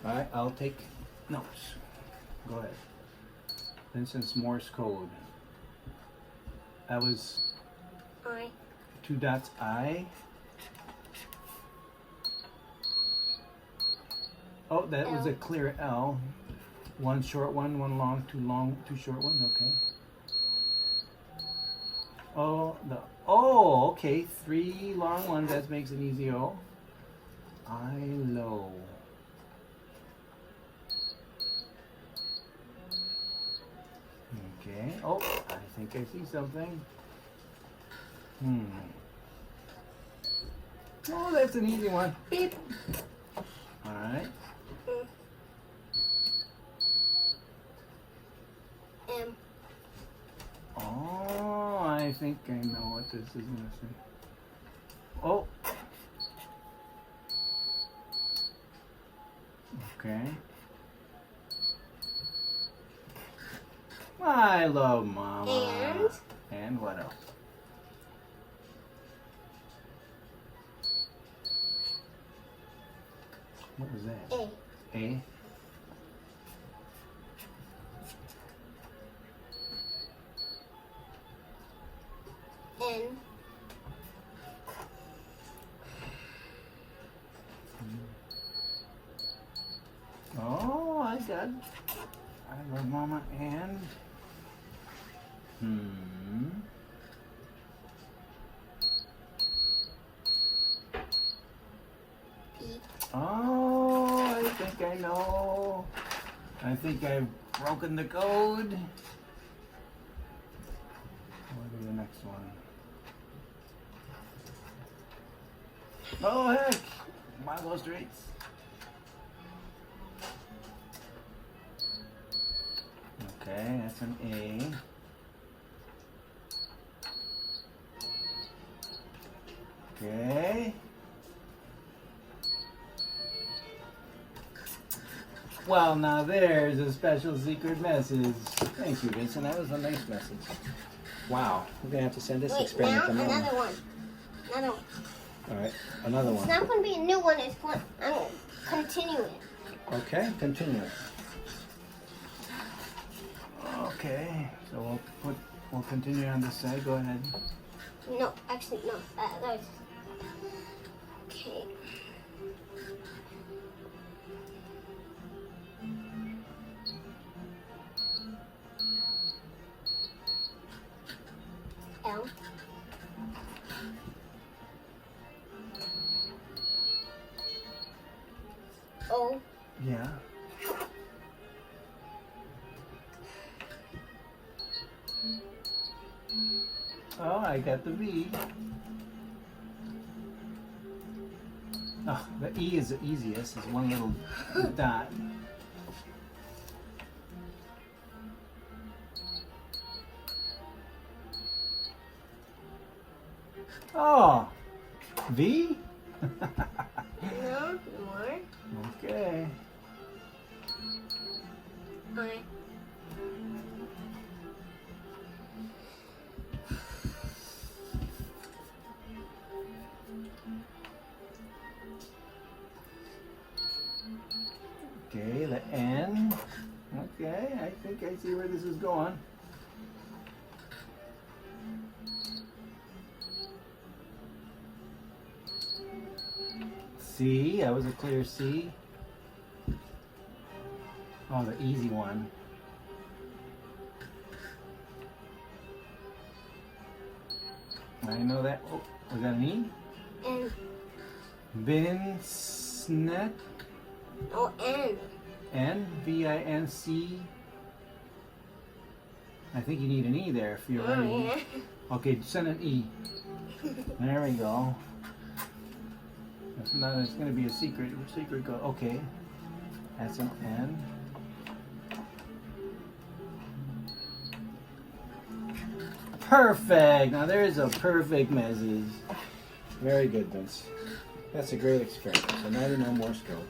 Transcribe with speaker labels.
Speaker 1: Alright, I'll take notes. Go ahead. Vincent's Morse code. That was
Speaker 2: I.
Speaker 1: 2 dots I. Oh, that was a clear L. 1 short one, 1 long, 2 short ones. Okay. Oh, okay. 3 long ones. That makes an easy O. I low. Okay. Oh, I think I see something. Oh, that's an easy one.
Speaker 2: Beep.
Speaker 1: All right.
Speaker 2: M.
Speaker 1: Oh, I think I know what this is missing. Oh. Okay. I love Mama. And what else? What was that?
Speaker 2: A.
Speaker 1: A?
Speaker 2: N.
Speaker 1: Oh, I got it. I love Mama and
Speaker 2: P.
Speaker 1: Oh, I think I know. I think I've broken the code. What is the next one? Oh, heck. Might as well straights. Okay, that's an A. Okay. Well, now there's a special secret message. Thank you, Vincent. That was a nice message. Wow. We're going to have to send this
Speaker 2: Wait,
Speaker 1: experiment
Speaker 2: now
Speaker 1: to Mama.
Speaker 2: another one. Another one.
Speaker 1: All right, another
Speaker 2: It's
Speaker 1: one.
Speaker 2: not going to be a new one. It's going. I'm going to continue it.
Speaker 1: Okay, continue. Okay, so we'll continue on this side. Go ahead.
Speaker 2: No, actually, no. That was. Okay. L. O.
Speaker 1: Yeah. Oh, I got the V. Oh, the E is the easiest. It's one little dot. Oh, V?
Speaker 2: No, more.
Speaker 1: Okay.
Speaker 2: I.
Speaker 1: Okay, the N. Okay, I think I see where this is going. C, that was a clear C. Oh, the easy one. I know that. Oh, was that an E?
Speaker 2: N.
Speaker 1: Vincent.
Speaker 2: Oh, N.
Speaker 1: N, V-I-N-C. I think you need an E there if you're
Speaker 2: Oh,
Speaker 1: ready.
Speaker 2: yeah.
Speaker 1: Okay, send an E. There we go. It's not. It's going to be a secret. Secret go. Okay, that's an N. Perfect. Now there's a perfect message. Very good, Vince. That's a great experiment. So now you know Morse code.